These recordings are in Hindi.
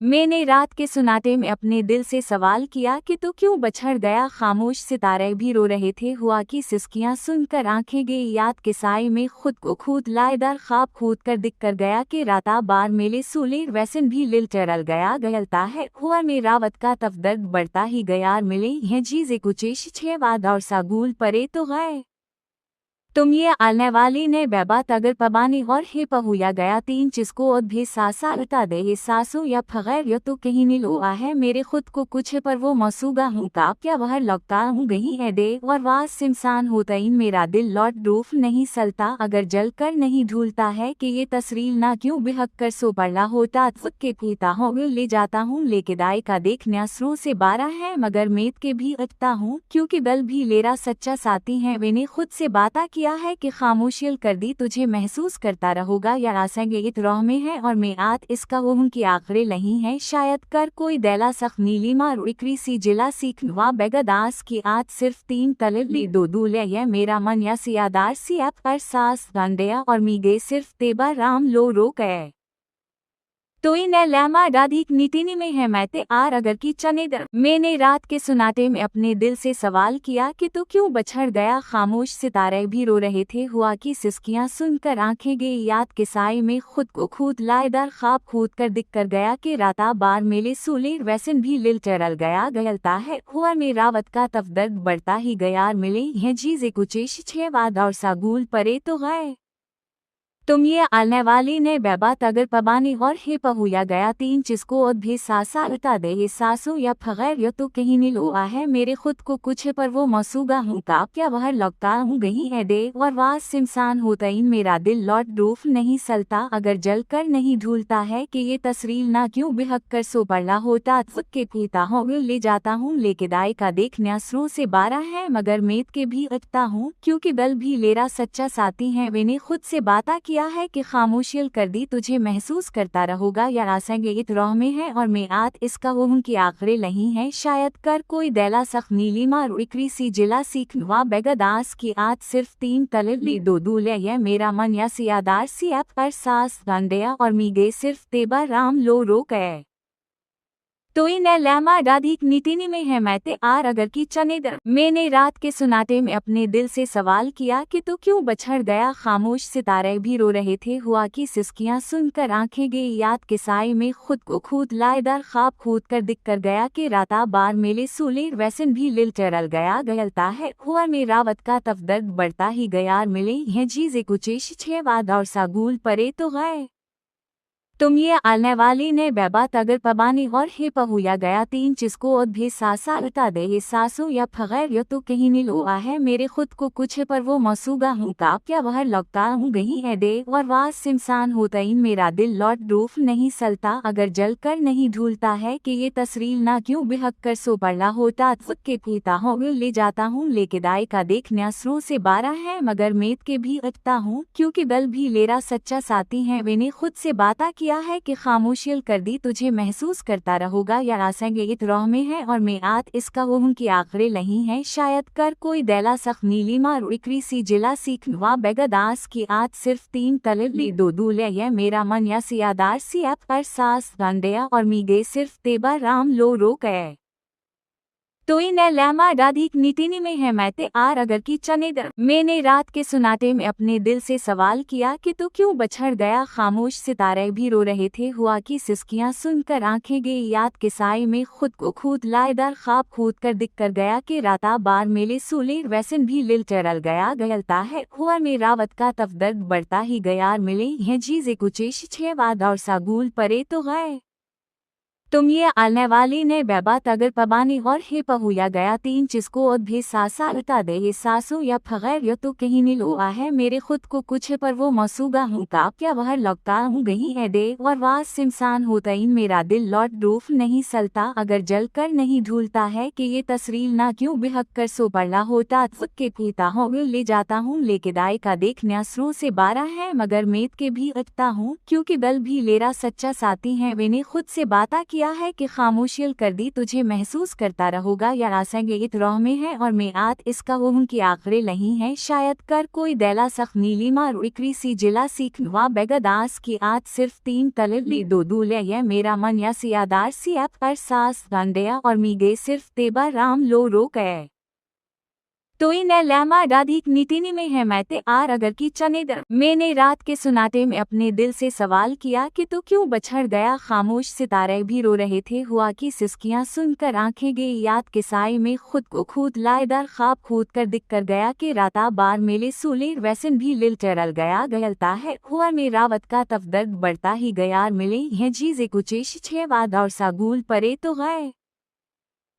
मैंने रात के सुनाटे में अपने दिल से सवाल किया कि तू क्यों बछड़ गया। खामोश सितारे भी रो रहे थे। हुआ की सिसकियां सुनकर आंखें गई याद के साए में खुद को खूद लाएदार ख्वाब खूद कर दिख कर गया कि राता बार मेले सूले वैसन भी लिल चरल गया गयलता है। हुआ में रावत का तफ दर्द बढ़ता ही गया मिले यह चीज़ें कुचेश छे वाद और सागुल परे तो गए तुम ये आलने वाली ने बेबात अगर पबानी और हे पहुया गया तीन जिसको और भी सासा उता दे ये सासू या फगैर या तो कहीं नहीं लोआ है मेरे खुद को कुछ पर वो मसूगा हूँ का क्या वह लगता हूँ गही है दे और वास सिमसान होता ही मेरा दिल लौट डूफ नहीं सलता अगर जल कर नहीं ढूलता है कि ये तस्रीर ना क्यों बेहक कर सो पड़ा होता खुद के पीता हूँ ले जाता हूँ लेके दाई का देख न्यासरों से 12 है मगर मेद के भी अटता हूँ क्योंकि बल भी लेरा सच्चा साथी है मैंने खुद से बाता किया है कि खामोशियल कर दी तुझे महसूस करता रहोगा या आसेंगे इत रौह में है और मैं आत इसका वो की आखिरे नहीं है शायद कर कोई दैला सख नीली मार इक्री सी जिला सीख वा बेगदास की आत सिर्फ 3 तलबली 2 दूल्हे ये मेरा मन या सियादार सी आप पर सास गंडया और मीगे सिर्फ तेबा राम लो रो गए तो इन लैमा राधिक नीतिनी में है मैते आर अगर की चनेदर मैंने रात के सुनाटे में अपने दिल से सवाल किया कि तू क्यों बछड़ गया। खामोश सितारे भी रो रहे थे। हुआ की सिसकियां सुनकर आंखें गई याद के साए में खुद को खूद लाएदार ख्वाब खूद कर दिख कर गया कि राता बार मेले सूले वैसन भी लिल चरल गया गयलता है। हुआ में रावत का तफ दर्द बढ़ता ही गया मिले यह चीज़ें कुचेश छे वाद और सागुल परे तो गए तुम ये आलने वाली ने बेबात अगर पबानी और हे पहुया गया तीन जिसको और भी सासा उता दे ये सासू या फगैर या तो कहीं नहीं लोआ है मेरे खुद को कुछ पर वो मसूगा हूँ का क्या वह लगता हूँ गही है दे और वास सिमसान होता ही मेरा दिल लौट डूफ नहीं सलता अगर जल कर नहीं ढूलता है कि ये तस्रीर ना क्यों बेहक कर सो पड़ा होता खुद के पीता हूँ ले जाता हूँ लेके दाई का देख न्यासरों से 12 है मगर मेद के भी अटता हूँ क्योंकि बल भी लेरा सच्चा साथी है मैंने खुद से बाता किया है कि खामोशियल कर दी तुझे महसूस करता रहोगा या आसेंगे इत रौह में है और मैं आत इसका वो की आखिरे नहीं है शायद कर कोई दैला सख नीली मार इक्री सी जिला सीख वा बेगदास की आत सिर्फ 3 तलबली 2 दूल्हे ये मेरा मन या सियादार सी आप पर सास गंडया और मीगे सिर्फ तेबा राम लो रो गए तो इन लैमा राधिक नीतिनी में है मैते आर अगर की चनेदर मैंने रात के सुनाटे में अपने दिल से सवाल किया कि तू क्यों बछड़ गया। खामोश सितारे भी रो रहे थे। हुआ की सिसकियां सुनकर आंखें गई याद के साए में खुद को खूद लाएदार ख्वाब खूद कर दिख कर गया कि राता बार मेले सूले वैसन भी लिल चरल गया गयलता है। हुआ में रावत का तफ दर्द बढ़ता ही गया मिले यह चीज़ें कुचेश छे वाद और सागुल परे तो गए तुम ये आलने वाली ने बेबात अगर पबानी और हे पहुया गया तीन जिसको और भी सासा उता दे ये सासू या फगैर या तो कहीं नहीं लोआ है मेरे खुद को कुछ पर वो मसूगा हूँ का क्या वह लगता हूँ गही है दे और वास सिमसान होता ही मेरा दिल लौट डूफ नहीं सलता अगर जल कर नहीं ढूलता है कि ये तस्रीर ना क्यों बेहक कर सो पड़ा होता खुद के पीता हूँ ले जाता हूँ लेके दाई का देख न्यासरों से 12 है मगर मेद के भी अटता हूँ क्योंकि बल भी लेरा सच्चा साथी है मैंने खुद से बाता किया है कि खामोशियल कर दी तुझे महसूस करता रहोगा या आसेंगे इत रौह में है और मैं आत इसका वो की आखिरे नहीं है शायद कर कोई दैला सख नीली मार इक्री सी जिला सीख वा बेगदास की आत सिर्फ 3 तलबली 2 दूल्हे ये मेरा मन या सियादार सी आप पर सास गंडया और मीगे सिर्फ तेबा राम लो रो गए तो इन लैमा राधिक नीतिनी में है मैते आर अगर की चनेदर मैंने रात के सुनाटे में अपने दिल से सवाल किया कि तू क्यों बछड़ गया। खामोश सितारे भी रो रहे थे। हुआ की सिसकियां सुनकर आंखें गई याद के साए में खुद को खूद लाएदार ख्वाब खूद कर दिख कर गया कि राता बार मेले सूले वैसन भी लिल चरल गया गयलता है। हुआ में रावत का तफ दर्द बढ़ता ही गया मिले यह चीज़ें कुचेश छे वाद और सागुल परे तो गए तुम ये आलने वाली ने बेबात अगर पबानी और हे पहुया गया तीन जिसको और भी सासा उता दे ये सासू या फगैर या तो कहीं नहीं लोआ है मेरे खुद को कुछ पर वो मसूगा हूँ का क्या वह लगता हूँ गही है दे और वास सिमसान होता ही मेरा दिल लौट डूफ नहीं सलता अगर जल कर नहीं ढूलता है कि ये तस्रीर ना क्यों बेहक कर सो पड़ा होता खुद के पीता हूँ ले जाता हूँ लेके दाई का देख न्यासरों से 12 है मगर मेद के भी अटता हूँ क्योंकि बल भी लेरा सच्चा साथी है मैंने खुद से बाता किया है कि खामोशियल कर दी तुझे महसूस करता रहोगा या आसेंगे इत रौह में है और मैं आत इसका वहम की आखिरी नहीं है शायद कर कोई दैला सख नीलिमा रुकरी सी जिला सीख वा बेगदास की आत सिर्फ 3 तलब ली 2 दूल्हे ये मेरा मन या सियादार सी अप पर सास गंडया और मीगे सिर्फ तेबा राम लो रो गए तो इन लैमा राधिक नीतिनी में है मैते आर अगर की चने दर मैंने रात के सुनाते में अपने दिल से सवाल किया कि तू क्यों बछड़ गया खामोश सितारे भी रो रहे थे हुआ की सिसकियां सुनकर आंखें गई याद के साए में खुद को खूद लाएदार ख्वाब खूद कर दिख कर गया कि राता बार मेले सूले वैसन भी लिल चरल गया गयलता है हुआ में रावत का तफदर्द बढ़ता ही गयार मिले यह चीज़ कुचेश 6 वाद और सागुल परे तो गए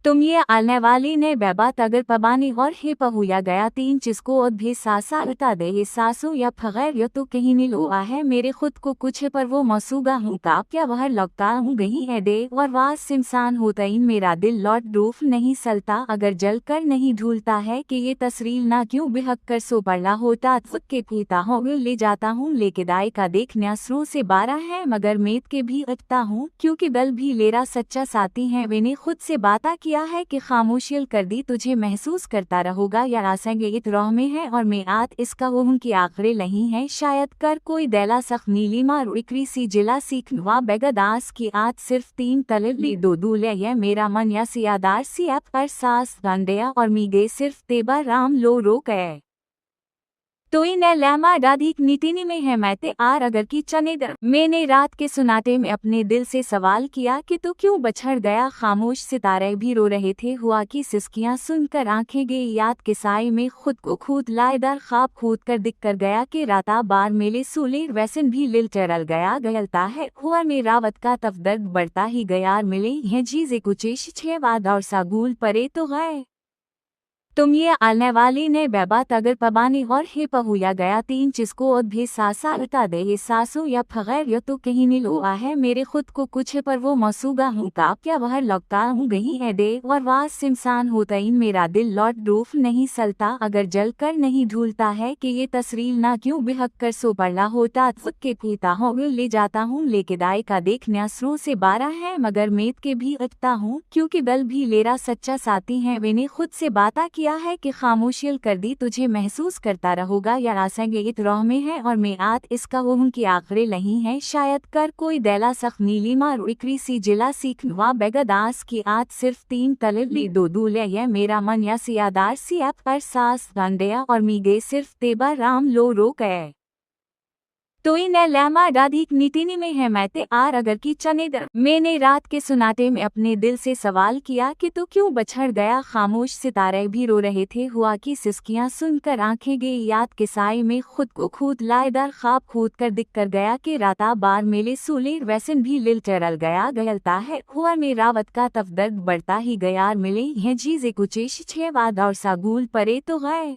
तुम ये आलने वाली ने बेबात अगर पबानी और हे पहुया गया 3 जिसको और भी सासा उता दे ये सासू या फगैर या तो कहीं नहीं लोआ है मेरे खुद को कुछ पर वो मसूगा हूँ का क्या वह लगता हूँ गही है दे और वास सिमसान होता ही मेरा दिल लौट डूफ नहीं सलता अगर जल कर नहीं ढूलता है कि ये तस्रील ना क्यों बेहक कर सो पड़ा होता खुद के पीता हो ले जाता हूँ लेके दाई का देखने असरों से 12 है मगर मेद के भी अटता हूँ क्योंकि बल भी लेरा सच्चा साथी है मैंने खुद से बाता किया है कि खामोशियल कर दी तुझे महसूस करता रहोगा या आसेंगे इत रौह में है और मैं आत इसका वहम की आखिरी नहीं है शायद कर कोई दैला सख नीलिमा रुकरी सी जिला सीख वा बेगदास की आत सिर्फ 3 तलब ली 2 दूल्हे ये मेरा मन या सियादार सी अप पर सास गंडया और मीगे सिर्फ तेबा राम लो रो गए तो इन लैमा राधिक नीतिनी में है मैते आर अगर की चने दर मैंने रात के सुनाते में अपने दिल से सवाल किया कि तू क्यों बछड़ गया खामोश सितारे भी रो रहे थे हुआ की सिसकियां सुनकर आंखें गई याद के साए में खुद को खूद लाएदार ख्वाब खूद कर दिख कर गया कि राता बार मेले सूले वैसन भी लिल चरल गया गयलता है हुआ में रावत का तफदर्द बढ़ता ही गयार मिले यह चीज़ कुचेश 6 वाद और सागुल परे तो गए तुम ये आलने वाली ने बेबात अगर पबानी और हे पहुया गया 3 जिसको और भी सासा उता दे ये सासू या फगैर या तो कहीं नहीं लोआ है मेरे खुद को कुछ पर वो मसूगा हूँ का क्या वह लगता हूँ गही है दे और वास सिमसान होता ही मेरा दिल लौट डूफ नहीं सलता अगर जल कर नहीं ढूलता है कि ये तस्रील ना क्यों बेहक कर सो पड़ा होता खुद के पीता हो ले जाता हूँ लेके दाई का देखने असरों से 12 है मगर मेद के भी अटता हूँ क्योंकि बल भी लेरा सच्चा साथी है मैंने खुद से बाता किया है कि खामोशियल कर दी तुझे महसूस करता रहोगा या आसेंगे इत रौह में है और मैं आत इसका वहम की आखिरी नहीं है शायद कर कोई दैला सख नीलिमा रुकरी सी जिला सीख वा बेगदास की आत सिर्फ 3 तलब ली 2 दूल्हे ये मेरा मन या सियादार सी अप पर सास गंडया और मीगे सिर्फ तेबा राम लो रो गए तो इन लैमा राधिक नीतिनी में है मैते आर अगर की चने दर मैंने रात के सुनाते में अपने दिल से सवाल किया कि तू क्यों बछड़ गया खामोश सितारे भी रो रहे थे हुआ की सिसकियां सुनकर आंखें गई याद के साए में खुद को खूद लाएदार ख्वाब खूद कर दिख कर गया कि राता बार मेले सूले वैसन भी लिल चरल गया गयलता है हुआ में रावत का तफदर्द बढ़ता ही गयार मिले यह चीज़ कुचेश 6 वाद और सागुल परे तो गए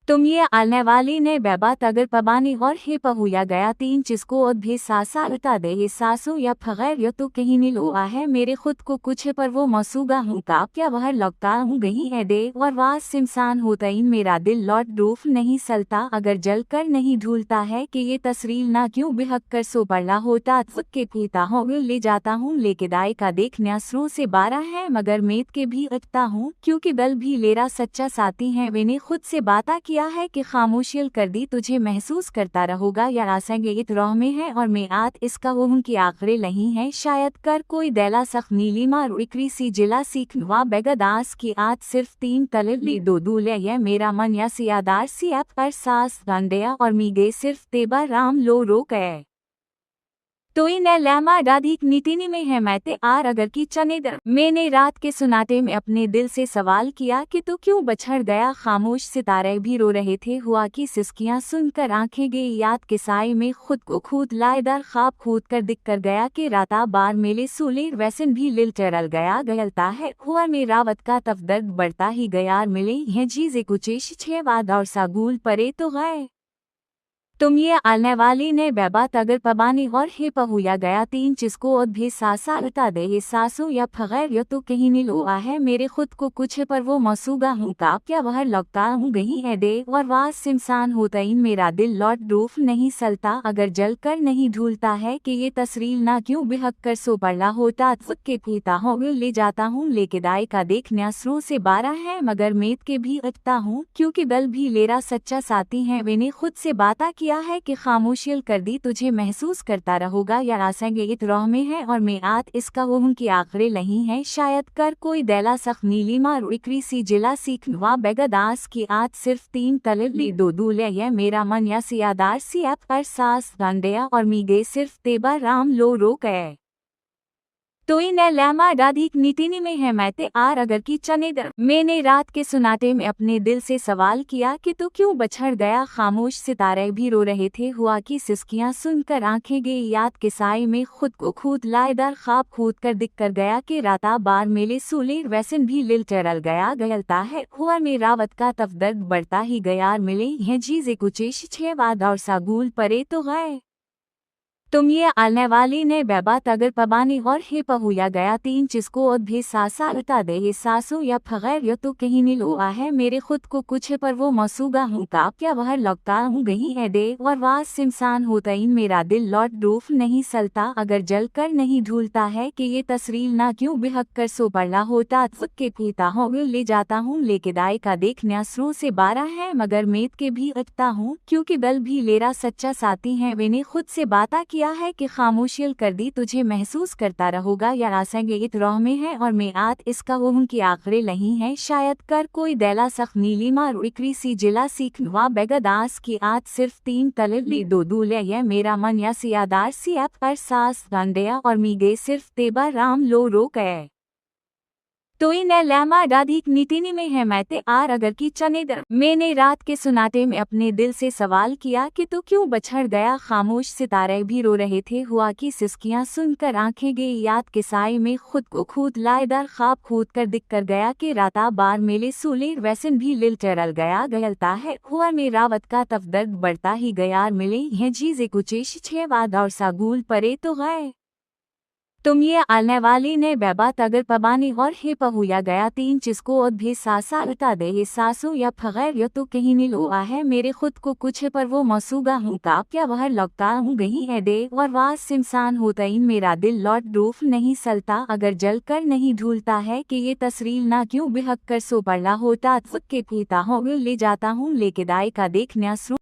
तुम ये आलने वाली ने बेबात अगर पबानी और हे पहुया गया 3 जिसको और भी सासा उता दे ये सासू या फगैर या तो कहीं नहीं लोआ है मेरे खुद को कुछ पर वो मसूगा हूँ का क्या वह लगता हूँ गही है दे और वास सिमसान होता ही मेरा दिल लौट डूफ नहीं सलता अगर जल कर नहीं ढूलता है कि ये तस्रील ना क्यों बेहक कर सो पड़ा होता खुद के पीता हो ले जाता हूँ लेके दाई का देखने असरों से 12 है मगर मेद के भी अटता हूँ क्योंकि बल भी लेरा सच्चा साथी है मैंने खुद से बाता किया है कि खामोशियल कर दी तुझे महसूस करता रहोगा या आसेंगे इत रौह में है और मैं आत इसका वहम की आखिरी नहीं है शायद कर कोई दैला सख नीलिमा रुकरी सी जिला सीख वा बेगदास की आत सिर्फ 3 तलब ली 2 दूल्हे ये मेरा मन या सियादार सी अप पर सास गंडया और मीगे सिर्फ तेबा राम लो रो गए तो इन लैमा राधिक नीतिनी में है मैते आर अगर की चने दर मैंने रात के सुनाते में अपने दिल से सवाल किया कि तू क्यों बछड़ गया खामोश सितारे भी रो रहे थे हुआ की सिसकियां सुनकर आंखें गई याद के साए में खुद को खूद लाएदार ख्वाब खूद कर दिख कर गया कि राता बार मेले सूले वैसन भी लिल चरल गया गयलता है हुआ में रावत का तफदर्द बढ़ता ही गयार मिले यह चीज़ कुचेश 6 वाद और सागुल परे तो गए तुम ये आने वाली ने बेबात अगर पबानी और हे पहुया गया तीन जिसको और भी सासा उता दे ये सासू या फगैर यो तो कहीं नहीं लोआ है मेरे खुद को कुछ पर वो मसूगा हूँ ताप क्या वह लगता हूँ गही है दे और वास सिमसान होता ही मेरा दिल लौट डूफ नहीं सलता अगर जल कर नहीं ढूलता है कि ये तस्रील ना क्यों बिहक कर सो पड़ला होता खुद के पीता हूँ ले जाता हूँ लेके दाई का देख न्यासरों से 12 है मगर मेद के भी अटता हूँ क्योंकि दल भी लेरा सच्चा साथी है मैंने खुद से बाता किया है कि खामोशियल कर दी तुझे महसूस करता रहोगा या आसेंगे इत रह में है और मैं आत इसका वो की आखिरी नहीं है शायद कर कोई दैला सख नीलिमा रुकरी सी जिला सीख वा बेगदास की आत सिर्फ 3 तलब ली 2 दूल्हे ये मेरा मन या सियादार सी आप पर सास गंडिया और मीगे सिर्फ तेबा राम लो रो गए तो इन लैमा राधिक नीतिनी में है मैते आर अगर की चनेदर मैंने रात के सुनाटे में अपने दिल से सवाल किया कि तू क्यों बछड़ गया खामोश सितारे भी रो रहे थे हुआ की सिसकियां सुनकर आंखें गई याद के साए में खुद को खूद लाएदार ख्वाब खूद कर दिख कर गया कि राता बार मेले सूले वैसन भी लिल चरल गया गयलता है हुआ में रावत का तफदर्द बढ़ता ही गयार मिले हैं चीजें कुचेश 6 वाद और सागुल परे तो गए तुम ये आने वाली ने बेबात अगर पबानी और हे पहुया गया तीन जिसको और भी सासा उता दे ये सासू या फगैर यो तो कहीं नहीं लोआ है मेरे खुद को कुछ पर वो मसूगा हूँ ताप क्या वह लगता हूँ गही है दे और वास सिमसान होता ही मेरा दिल लौट डूफ नहीं सलता अगर जल कर नहीं ढूलता है कि ये तस्रील ना क्यों बिहक कर सो पड़ला होता खुद के पीता हूँ ले जाता हूँ लेके दाई का देख न्यासरों से 12 है मगर मेद के भी अटता हूँ क्योंकि दल भी लेरा सच्चा साथी है मैंने खुद से बाता किया है कि खामोशियल कर दी तुझे महसूस करता रहोगा या आसेंगे इत रह में है और मैं आत इसका वो की आखिरी नहीं है शायद कर कोई दैला सख नीलिमा रुकरी सी जिला सीख वा बेगदास की आत सिर्फ 3 तलब ली 2 दूल्हे ये मेरा मन या सियादार सी आप पर सास गंडिया और मीगे सिर्फ तेबा राम लो रो गए तो इन लैमा राधिक नीतिनी में है मैते आर अगर की चनेदर मैंने रात के सुनाटे में अपने दिल से सवाल किया कि तू क्यों बछड़ गया खामोश सितारे भी रो रहे थे हुआ की सिसकियां सुनकर आंखें गई याद के साए में खुद को खूद लाएदार ख्वाब खूद कर दिख कर गया कि राता बार मेले सूले वैसन भी लिल चरल गया गयलता है हुआ में रावत का तफदर्द बढ़ता ही गयार मिले हैं चीजें कुचेश 6 वाद और सागुल परे तो गए तुम ये आने वाली ने बेबात अगर पबानी और हे पहुया गया तीन जिसको और भी सासा उता दे ये सासू या फगैर यो तो कहीं नहीं लोआ है मेरे खुद को कुछ पर वो मसूगा हूँ ताप क्या वह लगता हूँ गही है दे और वास सिमसान होता ही मेरा दिल लौट डूफ नहीं सलता अगर जल कर नहीं ढूलता है कि ये तस्रील ना क्यों बिहक कर सो पड़ला होता खुद के पीता हूँ ले जाता हूँ लेके दाई का देख न्यासरों